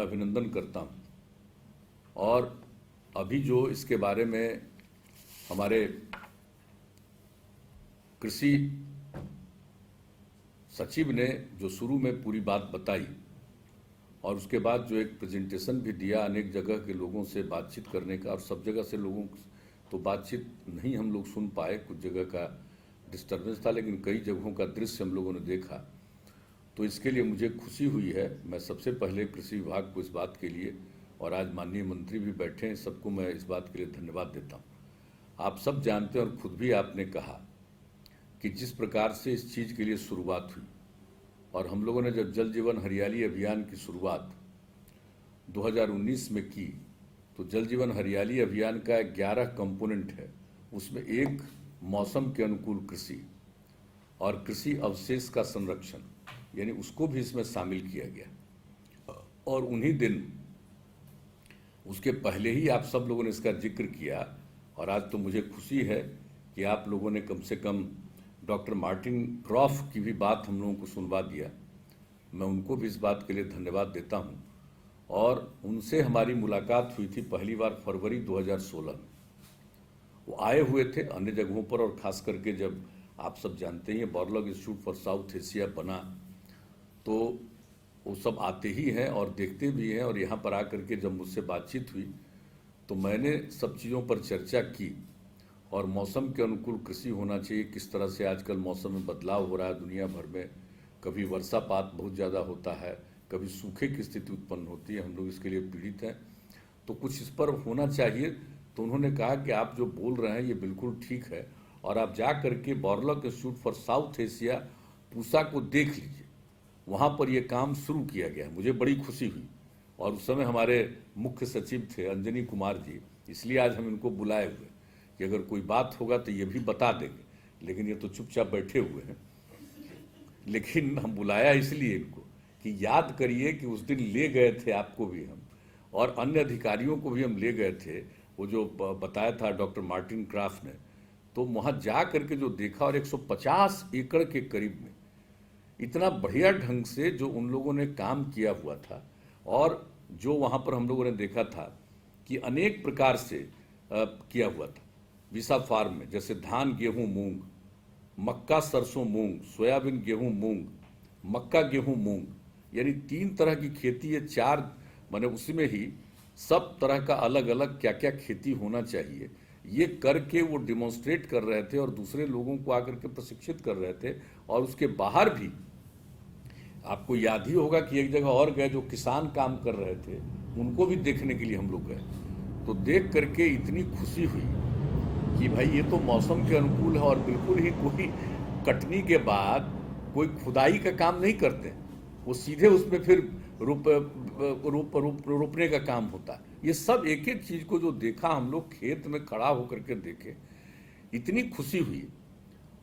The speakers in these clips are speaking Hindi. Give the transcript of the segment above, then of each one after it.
अभिनंदन करता हूं। और अभी जो इसके बारे में हमारे कृषि सचिव ने जो शुरू में पूरी बात बताई और उसके बाद जो एक प्रेजेंटेशन भी दिया अनेक जगह के लोगों से बातचीत करने का, और सब जगह से लोगों तो बातचीत नहीं हम लोग सुन पाए, कुछ जगह का डिस्टर्बेंस था, लेकिन कई जगहों का दृश्य हम लोगों ने देखा। तो इसके लिए मुझे खुशी हुई है। मैं सबसे पहले कृषि विभाग को इस बात के लिए, और आज माननीय मंत्री भी बैठे हैं, सबको मैं इस बात के लिए धन्यवाद देता हूँ। आप सब जानते हैं और खुद भी आपने कहा कि जिस प्रकार से इस चीज़ के लिए शुरुआत हुई, और हम लोगों ने जब जल जीवन हरियाली अभियान की शुरुआत 2019 में की, तो जल जीवन हरियाली अभियान का 11 कंपोनेंट है। उसमें एक मौसम के अनुकूल कृषि और कृषि अवशेष का संरक्षण, यानी उसको भी इसमें शामिल किया गया। और उन्हीं दिन, उसके पहले ही आप सब लोगों ने इसका जिक्र किया, और आज तो मुझे खुशी है कि आप लोगों ने कम से कम डॉक्टर मार्टिन क्रॉफ की भी बात हम लोगों को सुनवा दिया। मैं उनको भी इस बात के लिए धन्यवाद देता हूं। और उनसे हमारी मुलाकात हुई थी पहली बार फरवरी 2016 में। वो आए हुए थे अन्य जगहों पर, और खास करके जब आप सब जानते हैं Borlaug institute for south Asia बना, तो वो सब आते ही हैं और देखते भी हैं। और यहाँ पर आकर के जब मुझसे बातचीत हुई तो मैंने सब चीज़ों पर चर्चा की, और मौसम के अनुकूल कृषि होना चाहिए, किस तरह से आजकल मौसम में बदलाव हो रहा है दुनिया भर में, कभी वर्षापात बहुत ज़्यादा होता है, कभी सूखे की स्थिति उत्पन्न होती है, हम लोग इसके लिए पीड़ित हैं, तो कुछ इस पर होना चाहिए। तो उन्होंने कहा कि आप जो बोल रहे हैं ये बिल्कुल ठीक है, और आप जा करके Borlaug institute for south Asia Pusa को देख लीजिए, वहाँ पर ये काम शुरू किया गया है। मुझे बड़ी खुशी हुई। और उस समय हमारे मुख्य सचिव थे अंजनी कुमार जी, इसलिए आज हम इनको बुलाए हुए कि अगर कोई बात होगा तो ये भी बता देंगे, लेकिन ये तो चुपचाप बैठे हुए हैं। लेकिन हम बुलाया इसलिए इनको कि याद करिए कि उस दिन ले गए थे आपको भी हम, और अन्य अधिकारियों को भी हम ले गए थे। वो जो बताया था डॉक्टर मार्टिन क्राफ्ट ने, तो वहाँ जा करके जो देखा, और 150 एकड़ के करीब में इतना बढ़िया ढंग से जो उन लोगों ने काम किया हुआ था, और जो वहाँ पर हम लोगों ने देखा था कि अनेक प्रकार से किया हुआ था विसा फार्म में, जैसे धान गेहूं मूंग, मक्का सरसों मूंग, सोयाबीन गेहूं मूंग, मक्का गेहूं मूंग, यानी 3 तरह की खेती है। 4 माने उसमें ही सब तरह का अलग अलग क्या क्या खेती होना चाहिए, ये करके वो डिमॉन्स्ट्रेट कर रहे थे और दूसरे लोगों को आकर के प्रशिक्षित कर रहे थे। और उसके बाहर भी आपको याद ही होगा कि एक जगह और गए, जो किसान काम कर रहे थे, उनको भी देखने के लिए हम लोग गए। तो देख करके इतनी खुशी हुई कि भाई ये तो मौसम के अनुकूल है, और बिल्कुल ही कोई कटनी के बाद कोई खुदाई का काम नहीं करते, वो सीधे उसमें फिर रोपने का काम होता है। ये सब एक एक चीज को जो देखा हम लोग, खेत में खड़ा होकर के देखे, इतनी खुशी हुई।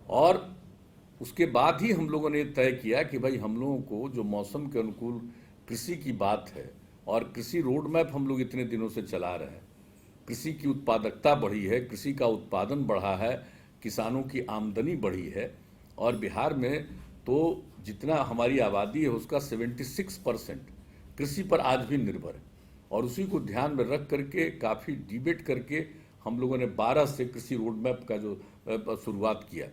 और उसके बाद ही हम लोगों ने तय किया कि भाई हम लोगों को जो मौसम के अनुकूल कृषि की बात है, और कृषि रोड मैप हम लोग इतने दिनों से चला रहे हैं, कृषि की उत्पादकता बढ़ी है, कृषि का उत्पादन बढ़ा है, किसानों की आमदनी बढ़ी है। और बिहार में तो जितना हमारी आबादी है उसका 76% कृषि पर आज भी निर्भर है। और उसी को ध्यान में रख करके काफ़ी डिबेट करके हम लोगों ने 12 से कृषि रोड मैप का जो शुरुआत किया,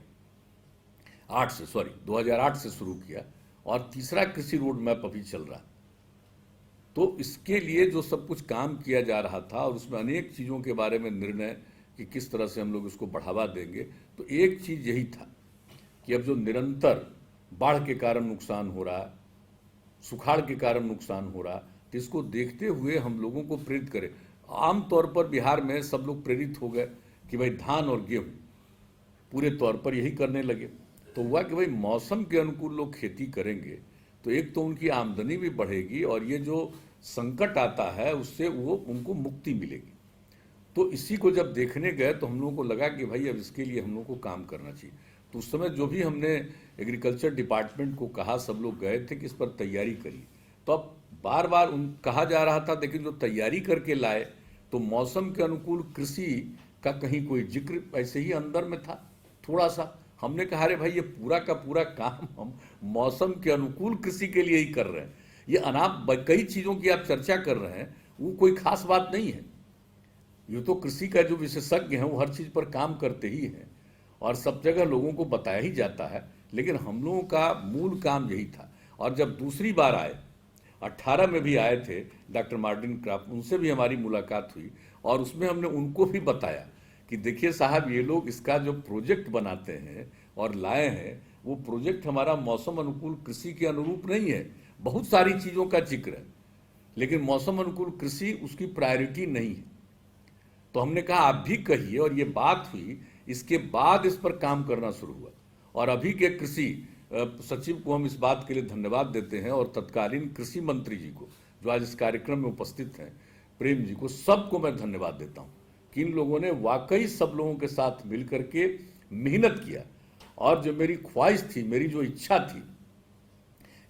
2008 से शुरू किया, और तीसरा कृषि रोड मैप अभी चल रहा है। तो इसके लिए जो सब कुछ काम किया जा रहा था, और उसमें अनेक चीज़ों के बारे में निर्णय कि किस तरह से हम लोग इसको बढ़ावा देंगे, तो एक चीज़ यही था कि अब जो निरंतर बाढ़ के कारण नुकसान हो रहा है, सुखाड़ के कारण नुकसान हो रहा है, तो इसको देखते हुए हम लोगों को प्रेरित करें। आमतौर पर बिहार में सब लोग प्रेरित हो गए कि भाई धान और गेहूँ पूरे तौर पर यही करने लगे। तो हुआ कि भाई मौसम के अनुकूल लोग खेती करेंगे तो एक तो उनकी आमदनी भी बढ़ेगी, और ये जो संकट आता है उससे वो उनको मुक्ति मिलेगी। तो इसी को जब देखने गए तो हम लोगों को लगा कि भाई अब इसके लिए हम लोग को काम करना चाहिए। तो उस समय जो भी हमने एग्रीकल्चर डिपार्टमेंट को कहा, सब लोग गए थे कि इस पर तैयारी करिए। तो अब बार बार कहा जा रहा था, लेकिन जो तैयारी करके लाए तो मौसम के अनुकूल कृषि का कहीं कोई जिक्र ऐसे ही अंदर में था थोड़ा सा। हमने कहा अरे भाई ये पूरा का पूरा काम हम मौसम के अनुकूल कृषि के लिए ही कर रहे हैं, ये अनाप कई चीज़ों की आप चर्चा कर रहे हैं, वो कोई खास बात नहीं है। ये तो कृषि का जो विशेषज्ञ हैं वो हर चीज़ पर काम करते ही हैं और सब जगह लोगों को बताया ही जाता है, लेकिन हम लोगों का मूल काम यही था। और जब दूसरी बार आए, 18 में भी आए थे डॉक्टर मार्टिन क्राफ्ट, उनसे भी हमारी मुलाकात हुई और उसमें हमने उनको भी बताया कि देखिए साहब, ये लोग इसका जो प्रोजेक्ट बनाते हैं और लाए हैं, वो प्रोजेक्ट हमारा मौसम अनुकूल कृषि के अनुरूप नहीं है। बहुत सारी चीज़ों का जिक्र है, लेकिन मौसम अनुकूल कृषि उसकी प्रायोरिटी नहीं है। तो हमने कहा आप भी कहिए, और ये बात हुई। इसके बाद इस पर काम करना शुरू हुआ और अभी के कृषि सचिव को हम इस बात के लिए धन्यवाद देते हैं और तत्कालीन कृषि मंत्री जी को, जो आज इस कार्यक्रम में उपस्थित हैं, प्रेम जी को, सबको मैं धन्यवाद देता हूं कि इन लोगों ने वाकई सब लोगों के साथ मिलकर के मेहनत किया। और जो मेरी ख्वाहिश थी, मेरी जो इच्छा थी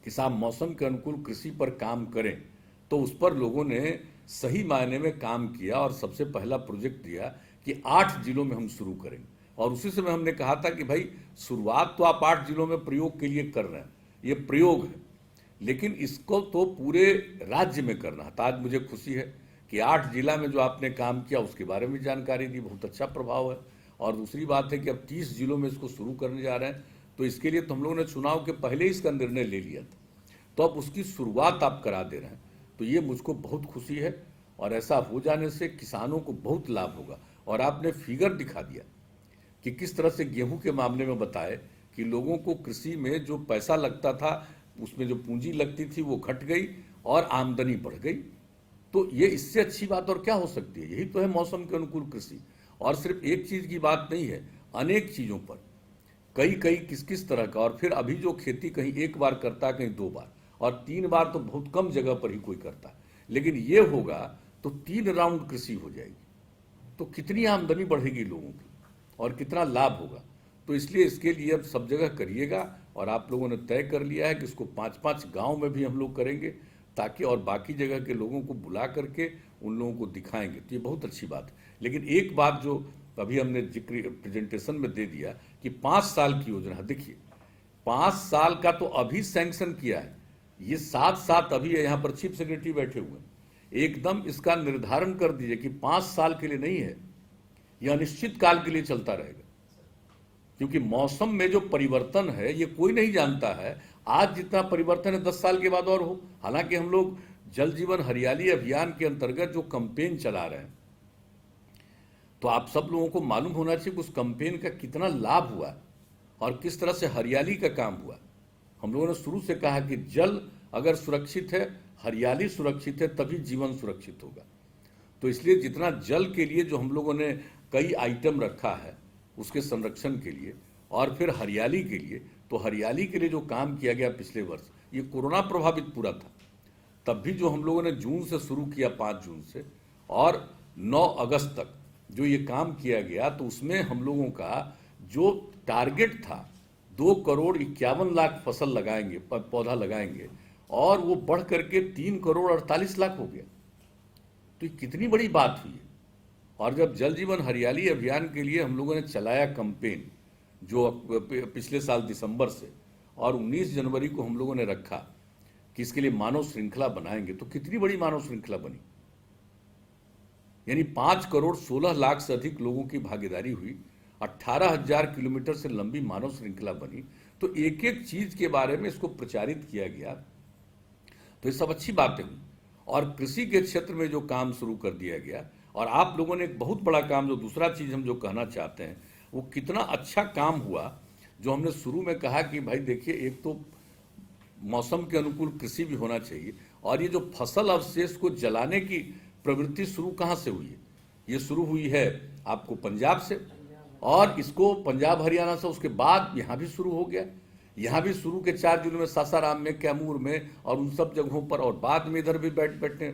कि साहब मौसम के अनुकूल कृषि पर काम करें, तो उस पर लोगों ने सही मायने में काम किया और सबसे पहला प्रोजेक्ट दिया कि 8 जिलों में हम शुरू करेंगे। और उसी समय हमने कहा था कि भाई शुरुआत तो आप 8 जिलों में प्रयोग के लिए कर रहे हैं, ये प्रयोग है, लेकिन इसको तो पूरे राज्य में करना है। तो आज मुझे खुशी है कि 8 जिला में जो आपने काम किया उसके बारे में जानकारी दी, बहुत अच्छा प्रभाव है। और दूसरी बात है कि अब 30 जिलों में इसको शुरू करने जा रहे हैं, तो इसके लिए तो हम लोगों ने चुनाव के पहले ही इसका निर्णय ले लिया था, तो अब उसकी शुरुआत आप करा दे रहे हैं, तो ये मुझको बहुत खुशी है। और ऐसा हो जाने से किसानों को बहुत लाभ होगा। और आपने फिगर दिखा दिया कि किस तरह से गेहूं के मामले में बताए कि लोगों को कृषि में जो पैसा लगता था, उसमें जो पूंजी लगती थी वो घट गई और आमदनी बढ़ गई। तो ये इससे अच्छी बात और क्या हो सकती है? यही तो है मौसम के अनुकूल कृषि। और सिर्फ एक चीज की बात नहीं है, अनेक चीजों पर कई कई किस किस तरह का। और फिर अभी जो खेती कहीं एक बार करता है, कहीं 2 बार, और 3 बार तो बहुत कम जगह पर ही कोई करता है। लेकिन ये होगा तो 3 राउंड कृषि हो जाएगी, तो कितनी आमदनी बढ़ेगी लोगों की और कितना लाभ होगा। तो इसलिए इसके लिए अब सब जगह करिएगा। और आप लोगों ने तय कर लिया है कि इसको 5-5 गांव में भी हम लोग करेंगे, ताकि और बाकी जगह के लोगों को बुला करके उन लोगों को दिखाएंगे। तो ये बहुत अच्छी बात है। लेकिन एक बात जो अभी हमने जिक्र प्रेजेंटेशन में दे दिया कि 5 साल की योजना, देखिए 5 साल का तो अभी सैंक्शन किया है, ये 7 अभी है। यहाँ पर चीफ सेक्रेटरी बैठे हुए हैं, एकदम इसका निर्धारण कर दीजिए कि 5 साल के लिए नहीं है, यह अनिश्चित काल के लिए चलता रहेगा। क्योंकि मौसम में जो परिवर्तन है ये कोई नहीं जानता है, आज जितना परिवर्तन है 10 साल के बाद और हो। हालांकि हम लोग जल जीवन हरियाली अभियान के अंतर्गत जो कैंपेन चला रहे हैं, तो आप सब लोगों को मालूम होना चाहिए कि उस कैंपेन का कितना लाभ हुआ और किस तरह से हरियाली का काम हुआ। हम लोगों ने शुरू से कहा कि जल अगर सुरक्षित है, हरियाली सुरक्षित है, तभी जीवन सुरक्षित होगा। तो इसलिए जितना जल के लिए जो हम लोगों ने कई आइटम रखा है उसके संरक्षण के लिए, और फिर हरियाली के लिए, तो हरियाली के लिए जो काम किया गया पिछले वर्ष, ये कोरोना प्रभावित पूरा था, तब भी जो हम लोगों ने जून से शुरू किया, 5 जून से, और 9 अगस्त तक जो ये काम किया गया, तो उसमें हम लोगों का जो टारगेट था 2,51,00,000 फसल लगाएंगे, पौधा लगाएंगे, और वो बढ़ करके 3,48,00,000 हो गया। तो ये कितनी बड़ी बात हुई है। और जब जल जीवन हरियाली अभियान के लिए हम लोगों ने चलाया कैंपेन, जो पिछले साल दिसंबर से, और 19 जनवरी को हम लोगों ने रखा कि इसके लिए मानव श्रृंखला बनाएंगे, तो कितनी बड़ी मानव श्रृंखला बनी। यानी 5,16,00,000 से अधिक लोगों की भागीदारी हुई, 18,000 किलोमीटर से लंबी मानव श्रृंखला बनी। तो एक एक चीज के बारे में इसको प्रचारित किया गया। तो ये सब अच्छी बातें हुई। और कृषि के क्षेत्र में जो काम शुरू कर दिया गया, और आप लोगों ने एक बहुत बड़ा काम, जो दूसरा चीज हम जो कहना चाहते हैं, वो कितना अच्छा काम हुआ जो हमने शुरू में कहा कि भाई देखिए, एक तो मौसम के अनुकूल कृषि भी होना चाहिए, और ये जो फसल अवशेष को जलाने की प्रवृत्ति शुरू कहाँ से हुई है? ये शुरू हुई है आपको पंजाब से, और इसको पंजाब हरियाणा से, उसके बाद यहाँ भी शुरू हो गया। यहाँ भी शुरू के 4 जिलों में, सासाराम में, कैमूर में, और उन सब जगहों पर, और बाद में इधर भी बैठने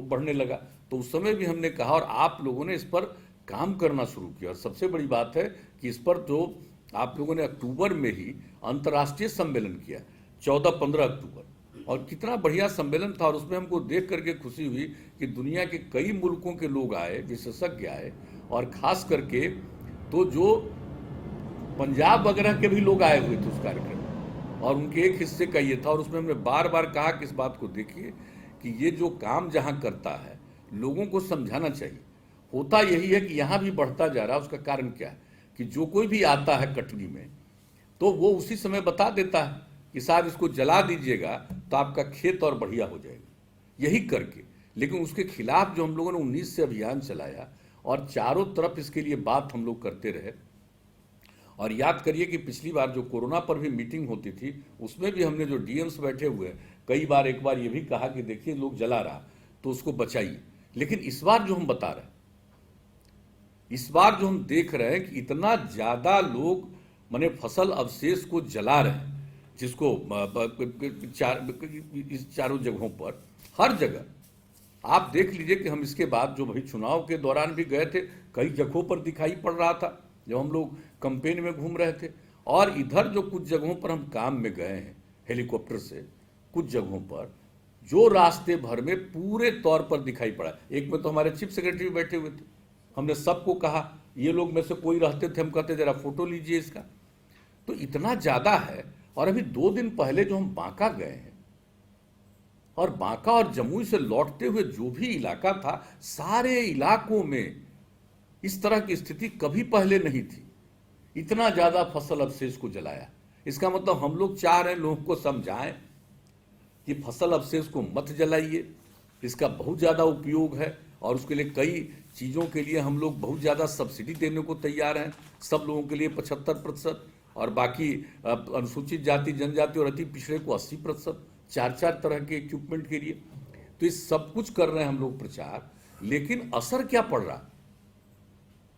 बढ़ने लगा। तो उस समय भी हमने कहा, और आप लोगों ने इस पर काम करना शुरू किया। और सबसे बड़ी बात है कि इस पर जो आप लोगों ने अक्टूबर में ही अंतर्राष्ट्रीय सम्मेलन किया, 14-15 अक्टूबर, और कितना बढ़िया सम्मेलन था। और उसमें हमको देख करके खुशी हुई कि दुनिया के कई मुल्कों के लोग आए, विशेषज्ञ आए, और खास करके तो जो पंजाब वगैरह के भी लोग आए हुए थे उस कार्यक्रम में। और उनके एक हिस्से का ये था। और उसमें हमने बार बार कहा कि इस बात को देखिए कि ये जो काम जहां करता है लोगों को समझाना चाहिए। होता यही है कि यहां भी बढ़ता जा रहा है। उसका कारण क्या है कि जो कोई भी आता है कटनी में तो वो उसी समय बता देता है कि साहब इसको जला दीजिएगा तो आपका खेत और बढ़िया हो जाएगा, यही करके। लेकिन उसके खिलाफ जो हम लोगों ने 19 से अभियान चलाया और चारों तरफ इसके लिए बात हम लोग करते रहे। और याद करिए कि पिछली बार जो कोरोना पर भी मीटिंग होती थी उसमें भी हमने जो डीएम्स बैठे हुए कई बार एक बार ये भी कहा कि देखिए लोग जला रहा तो उसको बचाइए। लेकिन इस बार जो हम बता रहे हैं, इस बार जो हम देख रहे हैं कि इतना ज्यादा लोग माने फसल अवशेष को जला रहे हैं, जिसको इस चारों जगहों पर हर जगह आप देख लीजिए कि हम इसके बाद जो भाई चुनाव के दौरान भी गए थे कई जगहों पर दिखाई पड़ रहा था जब हम लोग कैंपेन में घूम रहे थे। और इधर जो कुछ जगहों पर हम काम में गए हैं हेलीकॉप्टर से, कुछ जगहों पर जो रास्ते भर में पूरे तौर पर दिखाई पड़ा। एक में तो हमारे चीफ सेक्रेटरी बैठे हुए थे, हमने सबको कहा, ये लोग में से कोई रहते थे हम कहते जरा फोटो लीजिए इसका। तो इतना ज्यादा है। और अभी 2 दिन पहले जो हम बांका गए हैं और बांका और जमुई से लौटते हुए जो भी इलाका था, सारे इलाकों में इस तरह की स्थिति कभी पहले नहीं थी। इतना ज्यादा फसल अवशेष को जलाया। इसका मतलब हम लोग चाह रहे हैं लोगों को समझाएं कि फसल अवशेष को मत जलाइए, इसका बहुत ज्यादा उपयोग है और उसके लिए कई चीजों के लिए हम लोग बहुत ज्यादा सब्सिडी देने को तैयार हैं। सब लोगों के लिए 75% और बाकी अनुसूचित जाति जनजाति और अति पिछड़े को 80%, 4-4 तरह के इक्विपमेंट के लिए। तो ये सब कुछ कर रहे हैं हम लोग प्रचार, लेकिन असर क्या पड़ रहा।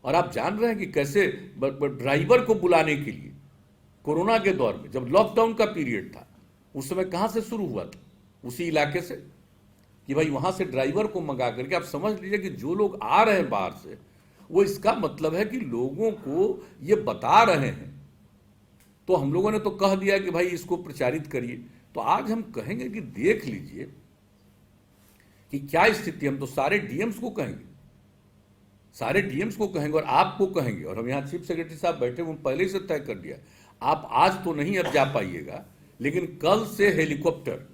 और आप जान रहे हैं कि कैसे ड्राइवर को बुलाने के लिए कोरोना के दौर में जब लॉकडाउन का पीरियड था उस समय कहां से शुरू हुआ था, उसी इलाके से, कि भाई वहां से ड्राइवर को मंगा करके। आप समझ लीजिए कि जो लोग आ रहे हैं बाहर से वो इसका मतलब है कि लोगों को ये बता रहे हैं। तो हम लोगों ने तो कह दिया कि भाई इसको प्रचारित करिए। तो आज हम कहेंगे कि देख लीजिए कि क्या स्थिति। हम तो सारे डीएम्स को कहेंगे, सारे डीएम्स को कहेंगे और आपको कहेंगे। और हम यहाँ चीफ सेक्रेटरी साहब बैठे हुए पहले ही से तय कर दिया, आप आज तो नहीं अब जा पाइएगा, लेकिन कल से हेलीकॉप्टर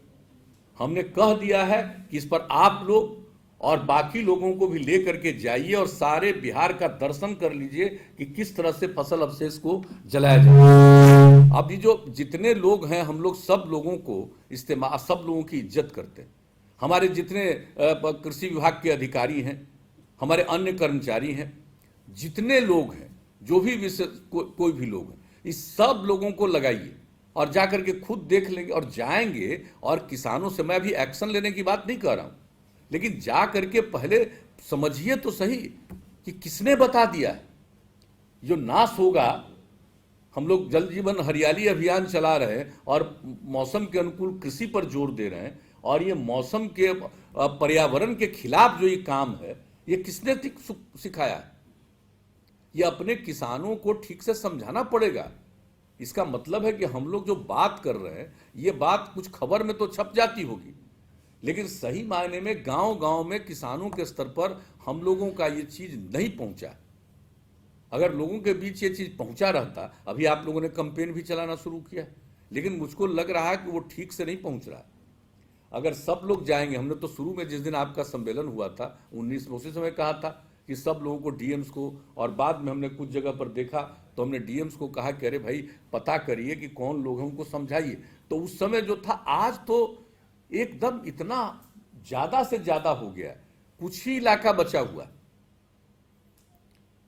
हमने कह दिया है कि इस पर आप लोग और बाकी लोगों को भी लेकर के जाइए और सारे बिहार का दर्शन कर लीजिए कि किस तरह से फसल अवशेष को जलाया जाए। अब ये जो जितने लोग हैं हम लोग सब लोगों को इस्तेमाल, सब लोगों की इज्जत करते हैं। हमारे जितने कृषि विभाग के अधिकारी हैं, हमारे अन्य कर्मचारी हैं, जितने लोग हैं, जो भी कोई भी लोग हैं, इस सब लोगों को लगाइए और जाकर के खुद देख लेंगे और जाएंगे। और किसानों से मैं अभी एक्शन लेने की बात नहीं कर रहा हूं, लेकिन जा करके पहले समझिए तो सही कि किसने बता दिया है जो नाश होगा। हम लोग जल जीवन हरियाली अभियान चला रहे हैं और मौसम के अनुकूल कृषि पर जोर दे रहे हैं, और ये मौसम के पर्यावरण के खिलाफ जो ये काम है ये किसने सिखाया है? ये अपने किसानों को ठीक से समझाना पड़ेगा। इसका मतलब है कि हम लोग जो बात कर रहे हैं ये बात कुछ खबर में तो छप जाती होगी, लेकिन सही मायने में गांव गांव में किसानों के स्तर पर हम लोगों का ये चीज नहीं पहुंचा। अगर लोगों के बीच ये चीज पहुंचा रहता, अभी आप लोगों ने कैंपेन भी चलाना शुरू किया, लेकिन मुझको लग रहा है कि वो ठीक से नहीं पहुंच रहा। अगर सब लोग जाएंगे, हमने तो शुरू में जिस दिन आपका सम्मेलन हुआ था 19 में, उसी समय कहा था कि सब लोगों को डीएम्स को, और बाद में हमने कुछ जगह पर देखा तो हमने डीएम्स को कहा कि अरे भाई पता करिए कि कौन लोगों को समझाइए। तो उस समय जो था, आज तो एकदम इतना ज्यादा से ज्यादा हो गया। कुछ ही इलाका बचा हुआ,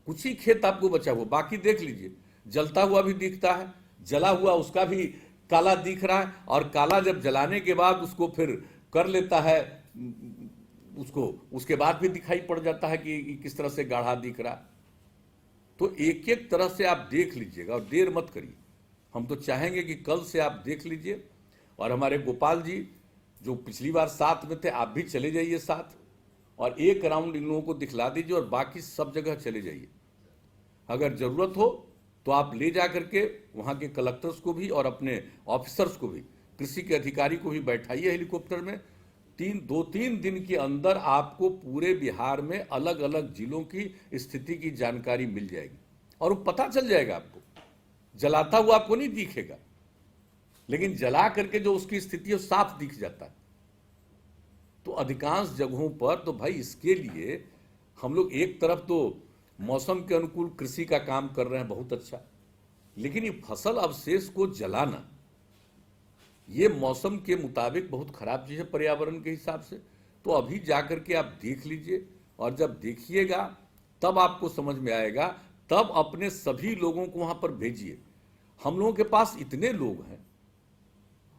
कुछ ही खेत आपको बचा हुआ, बाकी देख लीजिए जलता हुआ भी दिखता है, जला हुआ उसका भी काला दिख रहा है। और काला जब जलाने के बाद उसको फिर कर लेता है, उसको उसके बाद भी दिखाई पड़ जाता है कि किस तरह से गाढ़ा दिख रहा। तो एक एक तरह से आप देख लीजिएगा और देर मत करिए। हम तो चाहेंगे कि कल से आप देख लीजिए। और हमारे गोपाल जी जो पिछली बार साथ में थे, आप भी चले जाइए साथ, और एक राउंड इन लोगों को दिखला दीजिए और बाकी सब जगह चले जाइए। अगर जरूरत हो तो आप ले जा करके वहां के कलेक्टर्स को भी और अपने ऑफिसर्स को भी, कृषि के अधिकारी को भी बैठाइए हेलीकॉप्टर में। 2-3 दिन के अंदर आपको पूरे बिहार में अलग अलग जिलों की स्थिति की जानकारी मिल जाएगी और वो पता चल जाएगा आपको। जलाता हुआ आपको नहीं दिखेगा, लेकिन जला करके जो उसकी स्थिति है साफ दिख जाता है। तो अधिकांश जगहों पर तो भाई इसके लिए हम लोग एक तरफ तो मौसम के अनुकूल कृषि का काम कर रहे हैं, बहुत अच्छा, लेकिन ये फसल अवशेष को जलाना ये मौसम के मुताबिक बहुत खराब चीज है पर्यावरण के हिसाब से। तो अभी जाकर के आप देख लीजिए, और जब देखिएगा तब आपको समझ में आएगा, तब अपने सभी लोगों को वहां पर भेजिए। हम लोगों के पास इतने लोग हैं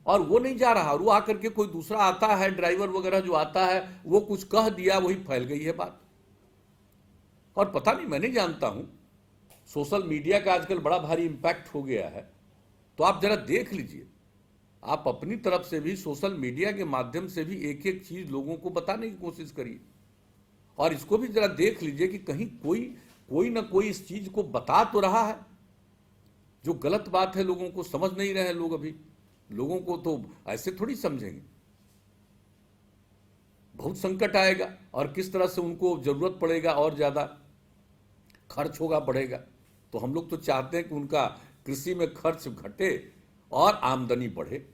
और वो नहीं जा रहा, और वो आकर के कोई दूसरा आता है, ड्राइवर वगैरह जो आता है वो कुछ कह दिया, वही फैल गई है बात। और पता नहीं, मैं नहीं जानता हूं, सोशल मीडिया का आजकल बड़ा भारी इंपैक्ट हो गया है, तो आप जरा देख लीजिए, आप अपनी तरफ से भी सोशल मीडिया के माध्यम से भी एक एक चीज लोगों को बताने की कोशिश करिए, और इसको भी जरा देख लीजिए कि कहीं कोई ना कोई इस चीज को बता तो रहा है। जो गलत बात है लोगों को समझ नहीं रहे हैं लोग, अभी लोगों को तो ऐसे थोड़ी समझेंगे, बहुत संकट आएगा और किस तरह से उनको जरूरत पड़ेगा, और ज्यादा खर्च होगा, बढ़ेगा। तो हम लोग तो चाहते हैं कि उनका कृषि में खर्च घटे और आमदनी बढ़े,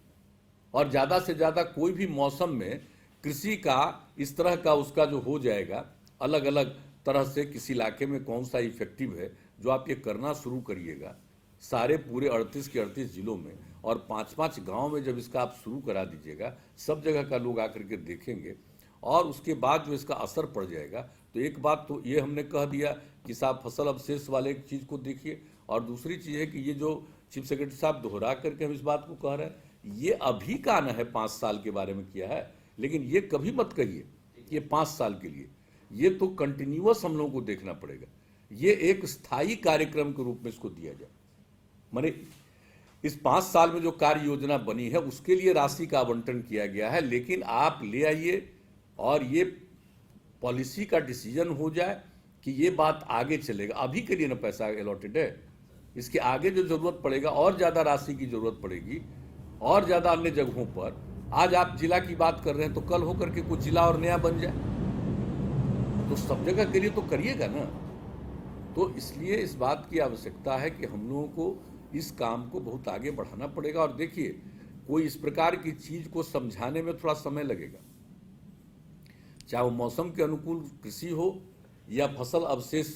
और ज्यादा से ज्यादा कोई भी मौसम में कृषि का इस तरह का उसका जो हो जाएगा, अलग अलग तरह से किसी इलाके में कौन सा इफेक्टिव है, जो आप ये करना शुरू करिएगा सारे पूरे 38 के 38 जिलों में, और 5-5 गांव में जब इसका आप शुरू करा दीजिएगा, सब जगह का लोग आकर के देखेंगे, और उसके बाद जो इसका असर पड़ जाएगा। तो एक बात तो ये हमने कह दिया कि साहब फसल अवशेष वाले एक चीज़ को देखिए, और दूसरी चीज़ है कि ये जो चीफ सेक्रेटरी साहब दोहरा करके हम इस बात को कह रहे हैं, ये अभी का न है, 5 साल के बारे में किया है, लेकिन ये कभी मत कहिए कि ये 5 साल के लिए, ये तो कंटिन्यूअस हम लोगों को देखना पड़ेगा। ये एक स्थायी कार्यक्रम के रूप में इसको दिया जाए, माने इस 5 साल में जो कार्य योजना बनी है उसके लिए राशि का आवंटन किया गया है, लेकिन आप ले आइए और ये पॉलिसी का डिसीजन हो जाए कि ये बात आगे चलेगा। अभी के लिए ना पैसा अलॉटेड है, इसके आगे जो जरूरत पड़ेगा और ज्यादा राशि की जरूरत पड़ेगी, और ज्यादा अन्य जगहों पर। आज आप जिला की बात कर रहे हैं, तो कल होकर के कुछ जिला और नया बन जाए, तो सब जगह के लिए तो करिएगा ना। तो इसलिए इस बात की आवश्यकता है कि हम लोगों को इस काम को बहुत आगे बढ़ाना पड़ेगा। और देखिए, कोई इस प्रकार की चीज को समझाने में थोड़ा समय लगेगा, चाहे वो मौसम के अनुकूल कृषि हो या फसल अवशेष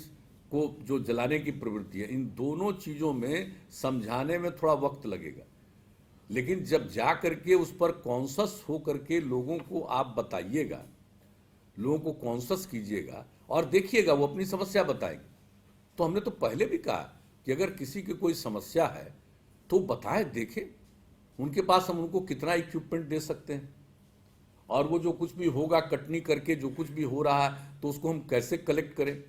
को जो जलाने की प्रवृत्ति है, इन दोनों चीजों में समझाने में थोड़ा वक्त लगेगा। लेकिन जब जा करके उस पर कॉन्शस हो करके लोगों को आप बताइएगा, लोगों को कॉन्शस कीजिएगा और देखिएगा, वो अपनी समस्या बताएंगे। तो हमने तो पहले भी कहा कि अगर किसी की कोई समस्या है तो बताएं, देखें उनके पास हम उनको कितना इक्विपमेंट दे सकते हैं, और वो जो कुछ भी होगा कटनी करके जो कुछ भी हो रहा है तो उसको हम कैसे कलेक्ट करें,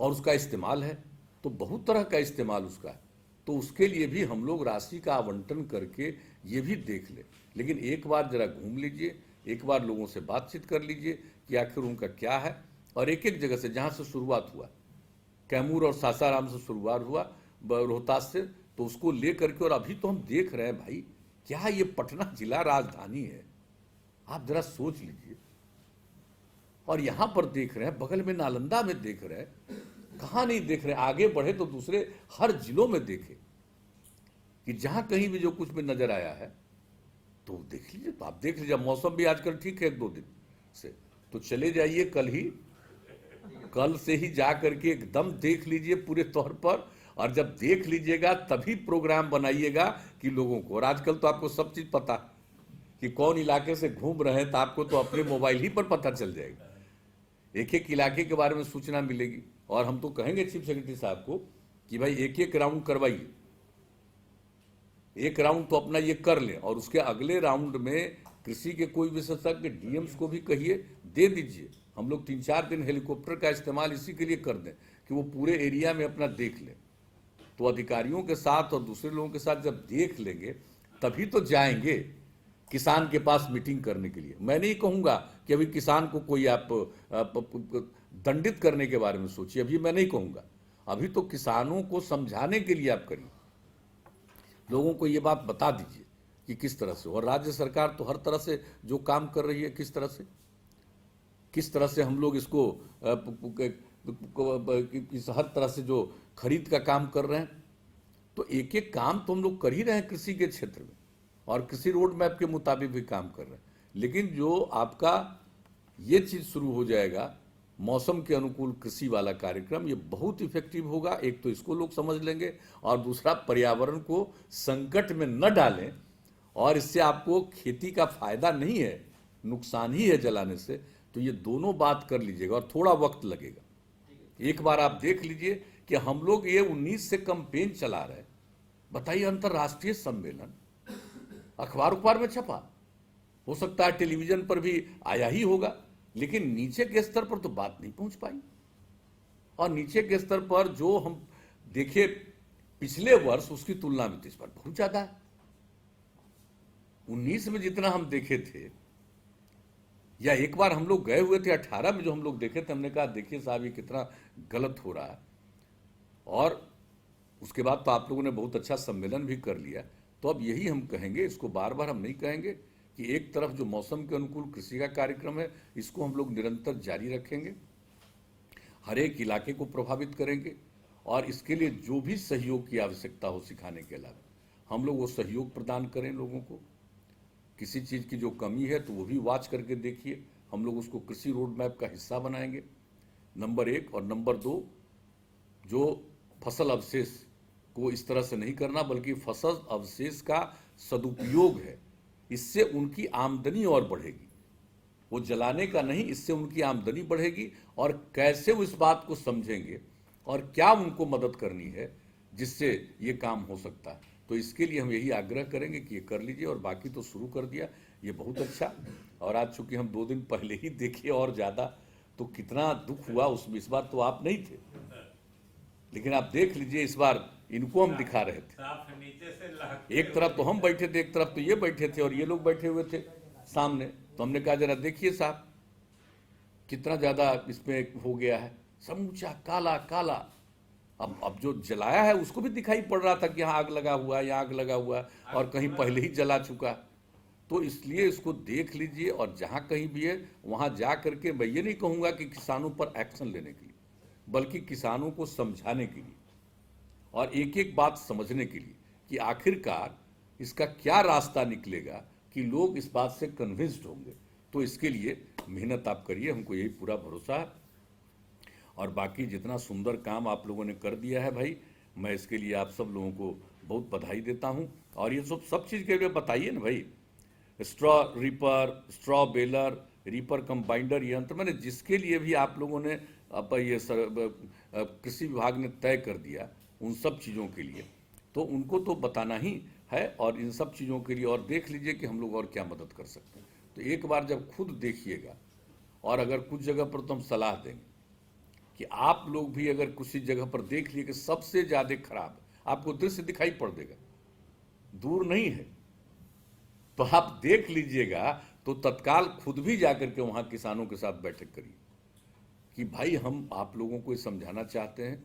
और उसका इस्तेमाल है तो बहुत तरह का इस्तेमाल उसका है, तो उसके लिए भी हम लोग राशि का आवंटन करके ये भी देख लें। लेकिन एक बार जरा घूम लीजिए, एक बार लोगों से बातचीत कर लीजिए कि आखिर उनका क्या है, और एक एक जगह से जहाँ से शुरुआत हुआ, कैमूर और सासाराम से शुरुआत हुआ, रोहतास से, तो उसको ले करके, और अभी तो हम देख रहे हैं भाई, क्या ये पटना जिला राजधानी है, आप जरा सोच लीजिए। और यहां पर देख रहे हैं, बगल में नालंदा में देख रहे हैं, कहां नहीं देख रहे, आगे बढ़े तो दूसरे हर जिलों में देखे, कि जहां कहीं भी जो कुछ भी नजर आया है तो देख लीजिए। तो आप देख लीजिए, मौसम भी आजकल ठीक है 1-2 दिन से, तो चले जाइए कल से ही जा करके एकदम देख लीजिए पूरे तौर पर, और जब देख लीजिएगा तभी प्रोग्राम बनाइएगा कि लोगों को। और आजकल तो आपको सब चीज पता कि कौन इलाके से घूम रहे हैं, तो आपको तो अपने मोबाइल ही पर पता चल जाएगा, एक एक इलाके के बारे में सूचना मिलेगी। और हम तो कहेंगे चीफ सेक्रेटरी साहब को कि भाई एक एक राउंड करवाइए, एक राउंड तो अपना ये कर लें, और उसके अगले राउंड में कृषि के कोई विशेषज्ञ डीएम्स को भी कहिए, दे दीजिए। हम लोग 3-4 दिन हेलीकॉप्टर का इस्तेमाल इसी के लिए कर दें कि वो पूरे एरिया में अपना देख लें। तो अधिकारियों के साथ और दूसरे लोगों के साथ जब देख लेंगे तभी तो जाएंगे किसान के पास मीटिंग करने के लिए। मैं नहीं कहूंगा कि अभी किसान को कोई आप दंडित करने के बारे में सोचिए, अभी मैं नहीं कहूंगा, अभी तो किसानों को समझाने के लिए आप करिए, लोगों को ये बात बता दीजिए कि किस तरह से। और राज्य सरकार तो हर तरह से जो काम कर रही है, किस तरह से हम लोग इसको हर तरह से जो खरीद का काम कर रहे हैं, तो एक एक काम तो हम लोग कर ही रहे हैं कृषि के क्षेत्र में। और कृषि रोड मैप के मुताबिक भी काम कर रहे हैं। लेकिन जो आपका ये चीज शुरू हो जाएगा मौसम के अनुकूल कृषि वाला कार्यक्रम, ये बहुत इफेक्टिव होगा। एक तो इसको लोग समझ लेंगे और दूसरा पर्यावरण को संकट में न डालें, और इससे आपको खेती का फायदा नहीं है, नुकसान ही है जलाने से। तो ये दोनों बात कर लीजिएगा और थोड़ा वक्त लगेगा। एक बार आप देख लीजिए कि हम लोग ये 19 से कैंपेन चला रहे हैं। बताइए, अंतर्राष्ट्रीय सम्मेलन अखबार में छपा, हो सकता है टेलीविजन पर भी आया ही होगा, लेकिन नीचे के स्तर पर तो बात नहीं पहुंच पाई। और नीचे के स्तर पर जो हम देखे पिछले वर्ष उसकी तुलना में तो इस पर बहुत ज्यादा है। 19 में जितना हम देखे थे, या एक बार हम लोग गए हुए थे 18 में जो हम लोग देखे थे, हमने कहा देखिए साहब ये कितना गलत हो रहा है। और उसके बाद तो आप लोगों ने बहुत अच्छा सम्मेलन भी कर लिया। तो अब यही हम कहेंगे, इसको बार बार हम नहीं कहेंगे कि एक तरफ जो मौसम के अनुकूल कृषि का कार्यक्रम है इसको हम लोग निरंतर जारी रखेंगे, हर एक इलाके को प्रभावित करेंगे, और इसके लिए जो भी सहयोग की आवश्यकता हो सिखाने के अलावा हम लोग वो सहयोग प्रदान करें लोगों को। किसी चीज़ की जो कमी है तो वो भी वॉच करके देखिए, हम लोग उसको कृषि रोड मैप का हिस्सा बनाएंगे, नंबर 1। और नंबर 2, जो फसल अवशेष को इस तरह से नहीं करना, बल्कि फसल अवशेष का सदुपयोग है, इससे उनकी आमदनी और बढ़ेगी। वो जलाने का नहीं, इससे उनकी आमदनी बढ़ेगी। और कैसे वो इस बात को समझेंगे और क्या उनको मदद करनी है जिससे ये काम हो सकता है। तो इसके लिए हम यही आग्रह करेंगे कि ये कर लीजिए। और बाकी तो शुरू कर दिया, ये बहुत अच्छा। और आज चूंकि हम 2 दिन पहले ही देखे और ज़्यादा, तो कितना दुख हुआ उसमें। इस बार तो आप नहीं थे, लेकिन आप देख लीजिए इस बार इनको हम दिखा रहे थे। एक तरफ तो हम बैठे थे, एक तरफ तो ये बैठे थे, और ये लोग बैठे हुए थे सामने। तो हमने कहा जरा देखिए साहब कितना ज्यादा इसमें हो गया है, समूचा काला काला। अब जो जलाया है उसको भी दिखाई पड़ रहा था कि यहाँ आग लगा हुआ है, यहाँ आग लगा हुआ है, और कहीं पहले ही जला चुका। तो इसलिए इसको देख लीजिए, और जहाँ कहीं भी है वहाँ जा करके, मैं ये नहीं कहूँगा कि किसानों पर एक्शन लेने के लिए, बल्कि किसानों को समझाने के लिए और एक एक बात समझने के लिए कि आखिरकार इसका क्या रास्ता निकलेगा कि लोग इस बात से कन्विंस्ड होंगे। तो इसके लिए मेहनत आप करिए, हमको यही पूरा भरोसा है। और बाकी जितना सुंदर काम आप लोगों ने कर दिया है भाई, मैं इसके लिए आप सब लोगों को बहुत बधाई देता हूं। और ये सब चीज़ के लिए बताइए ना भाई, straw reaper, straw baler, reaper combiner यंत्र, मैंने जिसके लिए भी आप लोगों ने ये कृषि विभाग ने तय कर दिया उन सब चीज़ों के लिए, तो उनको तो बताना ही है। और इन सब चीज़ों के लिए और देख लीजिए कि हम लोग और क्या मदद कर सकते हैं। तो एक बार जब खुद देखिएगा, और अगर कुछ जगह पर तो हम सलाह देंगे कि आप लोग भी अगर किसी जगह पर देख लिए कि सबसे ज़्यादा खराब, आपको दृश्य दिखाई पड़ देगा, दूर नहीं है, तो आप देख लीजिएगा, तो तत्काल खुद भी जाकर के वहाँ किसानों के साथ बैठक करिए कि भाई हम आप लोगों को ये समझाना चाहते हैं,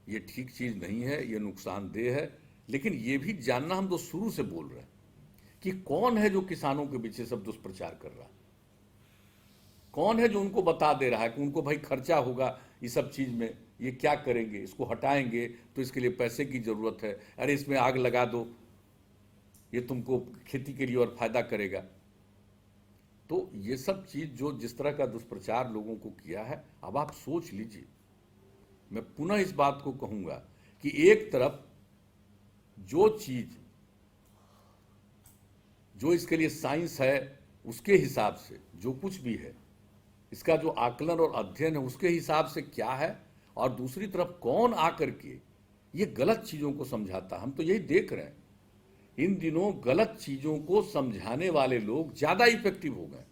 ये ठीक चीज़ नहीं है, ये नुकसानदेह है। लेकिन ये भी जानना, हम तो शुरू से बोल रहे हैं कि कौन है जो किसानों के पीछे सब दुष्प्रचार कर रहा है, कौन है जो उनको बता दे रहा है कि उनको भाई खर्चा होगा इस सब चीज़ में, ये क्या करेंगे, इसको हटाएंगे तो इसके लिए पैसे की ज़रूरत है, अरे इसमें आग लगा दो, ये तुमको खेती के लिए और फायदा करेगा। तो ये सब चीज़ जो जिस तरह का दुष्प्रचार लोगों को किया है, अब आप सोच लीजिए। मैं पुनः इस बात को कहूँगा कि एक तरफ जो चीज़ जो इसके लिए साइंस है उसके हिसाब से जो कुछ भी है, इसका जो आकलन और अध्ययन है उसके हिसाब से क्या है, और दूसरी तरफ कौन आकर के ये गलत चीज़ों को समझाता। हम तो यही देख रहे हैं, इन दिनों गलत चीज़ों को समझाने वाले लोग ज़्यादा इफेक्टिव हो गए,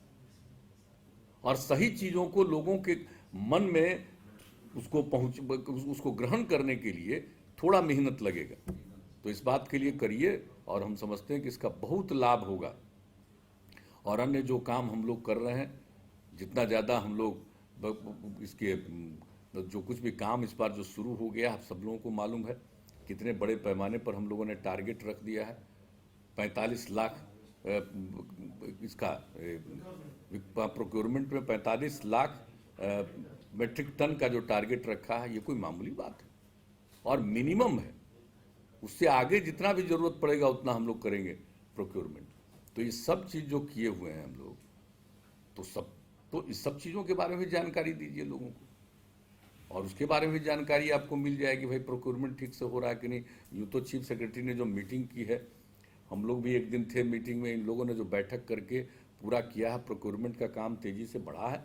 और सही चीज़ों को लोगों के मन में उसको ग्रहण करने के लिए थोड़ा मेहनत लगेगा। तो इस बात के लिए करिए, और हम समझते हैं कि इसका बहुत लाभ होगा। और अन्य जो काम हम लोग कर रहे हैं, जितना ज़्यादा हम लोग इसके जो कुछ भी काम इस बार जो शुरू हो गया, आप सब लोगों को मालूम है कितने बड़े पैमाने पर हम लोगों ने टारगेट रख दिया है। 45 लाख इसका प्रोक्योरमेंट में 45 लाख मेट्रिक टन का जो टारगेट रखा है, ये कोई मामूली बात है और मिनिमम है। उससे आगे जितना भी जरूरत पड़ेगा उतना हम लोग करेंगे। प्रोक्योरमेंट। तो ये सब चीज़ जो किए हुए हैं हम लोग, तो इस सब चीज़ों के बारे में जानकारी दीजिए लोगों को, और उसके बारे में जानकारी आपको मिल जाएगी भाई प्रोक्योरमेंट ठीक से हो रहा है कि नहीं। यूँ तो चीफ सेक्रेटरी ने जो मीटिंग की है, हम लोग भी एक दिन थे मीटिंग में, इन लोगों ने जो बैठक करके पूरा किया है, प्रोक्योरमेंट का काम तेज़ी से बढ़ा है।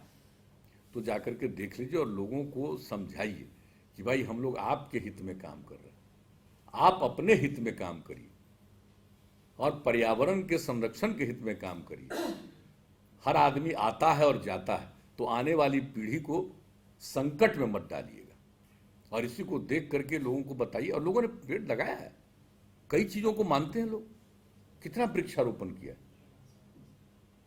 तो जाकर के देख लीजिए और लोगों को समझाइए कि भाई हम लोग आपके हित में काम कर रहे हैं, आप अपने हित में काम करिए और पर्यावरण के संरक्षण के हित में काम करिए। हर आदमी आता है और जाता है, तो आने वाली पीढ़ी को संकट में मत डालिएगा, और इसी को देख करके लोगों को बताइए। और लोगों ने पेड़ लगाया है, कई चीज़ों को मानते हैं लोग, कितना वृक्षारोपण किया है।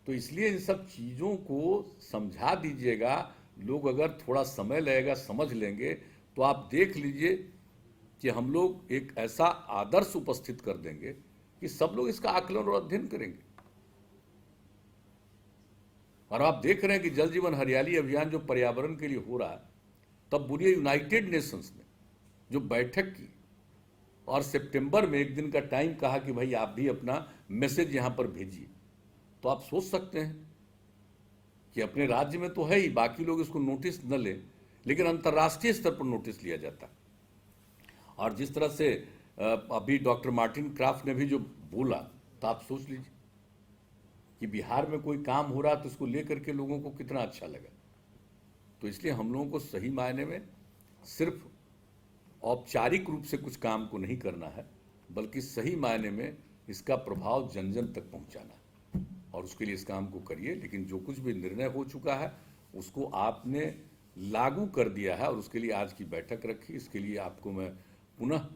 तो इसलिए इन सब चीज़ों को समझा दीजिएगा। लोग अगर थोड़ा समय लगेगा समझ लेंगे, तो आप देख लीजिए कि हम लोग एक ऐसा आदर्श उपस्थित कर देंगे कि सब लोग इसका आकलन और अध्ययन करेंगे। और आप देख रहे हैं कि जल जीवन हरियाली अभियान जो पर्यावरण के लिए हो रहा है, तब बोलिए यूनाइटेड नेशंस ने जो बैठक की और सितंबर में एक दिन का टाइम कहा कि भाई आप भी अपना मैसेज यहां पर भेजिए, तो आप सोच सकते हैं कि अपने राज्य में तो है ही, बाकी लोग इसको नोटिस न लें, लेकिन अंतर्राष्ट्रीय स्तर पर नोटिस लिया जाता है। और जिस तरह से अभी डॉक्टर मार्टिन क्राफ्ट ने भी जो बोला, तो आप सोच लीजिए कि बिहार में कोई काम हो रहा है तो इसको लेकर के लोगों को कितना अच्छा लगा। तो इसलिए हम लोगों को सही मायने में सिर्फ औपचारिक रूप से कुछ काम को नहीं करना है, बल्कि सही मायने में इसका प्रभाव जन जन तक पहुंचाना है, और उसके लिए इस काम को करिए। लेकिन जो कुछ भी निर्णय हो चुका है उसको आपने लागू कर दिया है, और उसके लिए आज की बैठक रखी, इसके लिए आपको मैं पुनः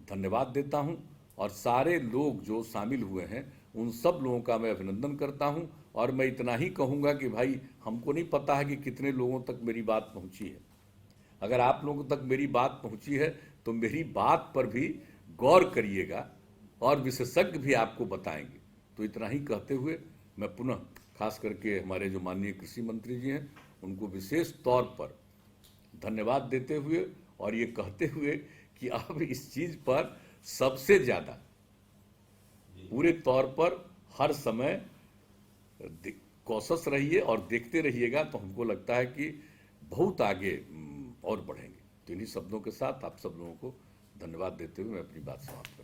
धन्यवाद देता हूं। और सारे लोग जो शामिल हुए हैं उन सब लोगों का मैं अभिनंदन करता हूं। और मैं इतना ही कहूँगा कि भाई हमको नहीं पता है कि कितने लोगों तक मेरी बात पहुंची है। अगर आप लोगों तक मेरी बात पहुंची है तो मेरी बात पर भी गौर करिएगा, और विशेषज्ञ भी आपको बताएंगे। तो इतना ही कहते हुए मैं पुनः खास करके हमारे जो माननीय कृषि मंत्री जी हैं उनको विशेष तौर पर धन्यवाद देते हुए, और ये कहते हुए कि अब इस चीज़ पर सबसे ज़्यादा पूरे तौर पर हर समय कॉशस रहिए और देखते रहिएगा, तो हमको लगता है कि बहुत आगे और बढ़ेंगे। तो इन्हीं शब्दों के साथ आप सब लोगों को धन्यवाद देते हुए मैं अपनी बात समाप्त करता हूं।